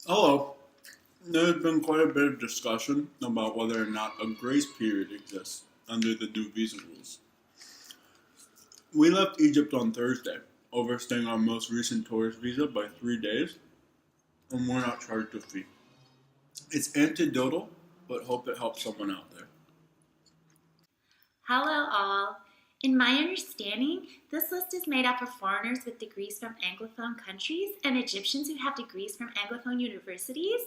Hello. There's been quite a bit of discussion about whether or not a grace period exists under the new visa rules. We left Egypt on Thursday, overstaying our most recent tourist visa by 3 days, and we're not charged a fee. It's anecdotal, but hope it helps someone out there. Hello all. In my understanding, this list is made up of foreigners with degrees from Anglophone countries and Egyptians who have degrees from Anglophone universities.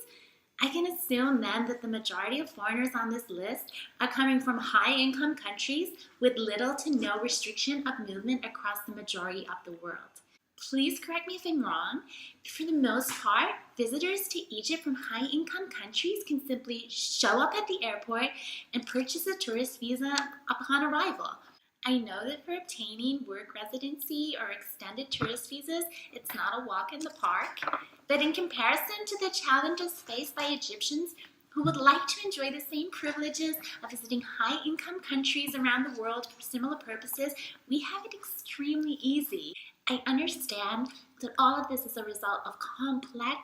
I can assume then that the majority of foreigners on this list are coming from high-income countries with little to no restriction of movement across the majority of the world. Please correct me if I'm wrong, but for the most part, visitors to Egypt from high-income countries can simply show up at the airport and purchase a tourist visa upon arrival. I know that for obtaining work residency or extended tourist visas, it's not a walk in the park, but in comparison to the challenges faced by Egyptians who would like to enjoy the same privileges of visiting high-income countries around the world for similar purposes, we have it extremely easy. I understand that all of this is a result of complex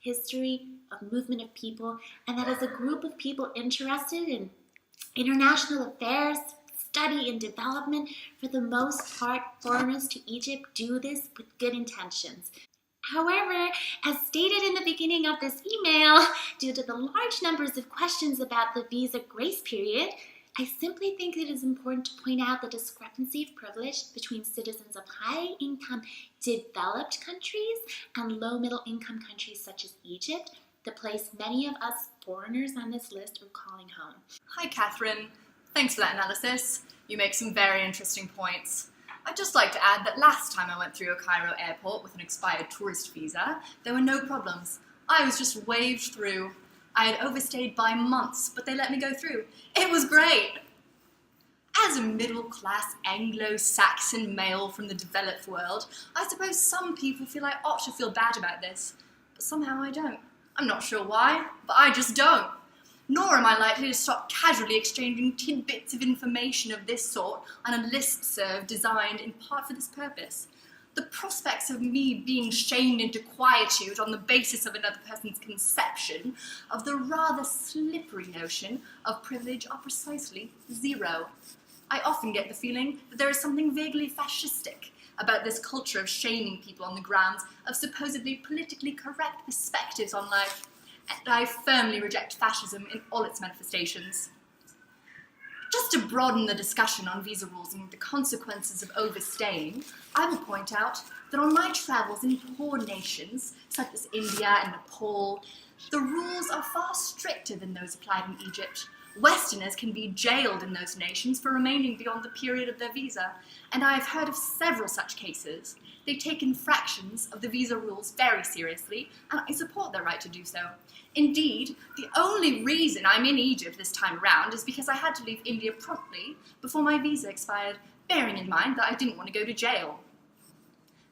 history of movement of people, and that as a group of people interested in international affairs, study, and development, for the most part, foreigners to Egypt do this with good intentions. However, as stated in the beginning of this email, due to the large numbers of questions about the visa grace period, I simply think it is important to point out the discrepancy of privilege between citizens of high-income developed countries and low-middle-income countries such as Egypt, the place many of us foreigners on this list are calling home. Hi, Catherine. Thanks for that analysis. You make some very interesting points. I'd just like to add that last time I went through a Cairo airport with an expired tourist visa, there were no problems. I was just waved through. I had overstayed by months, but they let me go through. It was great! As a middle-class Anglo-Saxon male from the developed world, I suppose some people feel I ought to feel bad about this, but somehow I don't. I'm not sure why, but I just don't. Nor am I likely to stop casually exchanging tidbits of information of this sort on a listserv designed in part for this purpose. The prospects of me being shamed into quietude on the basis of another person's conception of the rather slippery notion of privilege are precisely zero. I often get the feeling that there is something vaguely fascistic about this culture of shaming people on the grounds of supposedly politically correct perspectives on life, and I firmly reject fascism in all its manifestations. Just to broaden the discussion on visa rules and the consequences of overstaying, I will point out that on my travels in poor nations, such as India and Nepal, the rules are far stricter than those applied in Egypt. Westerners can be jailed in those nations for remaining beyond the period of their visa, and I have heard of several such cases. They take infractions of the visa rules very seriously, and I support their right to do so. Indeed, the only reason I'm in Egypt this time around is because I had to leave India promptly before my visa expired, bearing in mind that I didn't want to go to jail.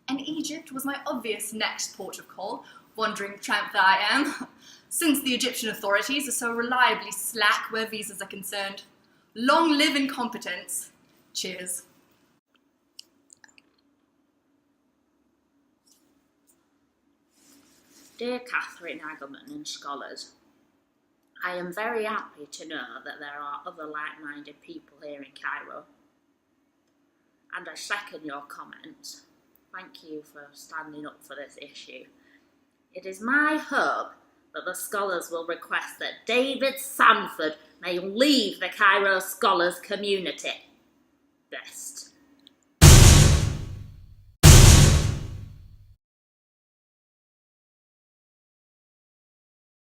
And Egypt was my obvious next port of call, wandering tramp that I am, since the Egyptian authorities are so reliably slack where visas are concerned. Long live incompetence. Cheers. Dear Catherine Hagerman and scholars, I am very happy to know that there are other like-minded people here in Cairo, and I second your comments. Thank you for standing up for this issue. It is my hope that the scholars will request that David Sanford may leave the Cairo scholars community. Best.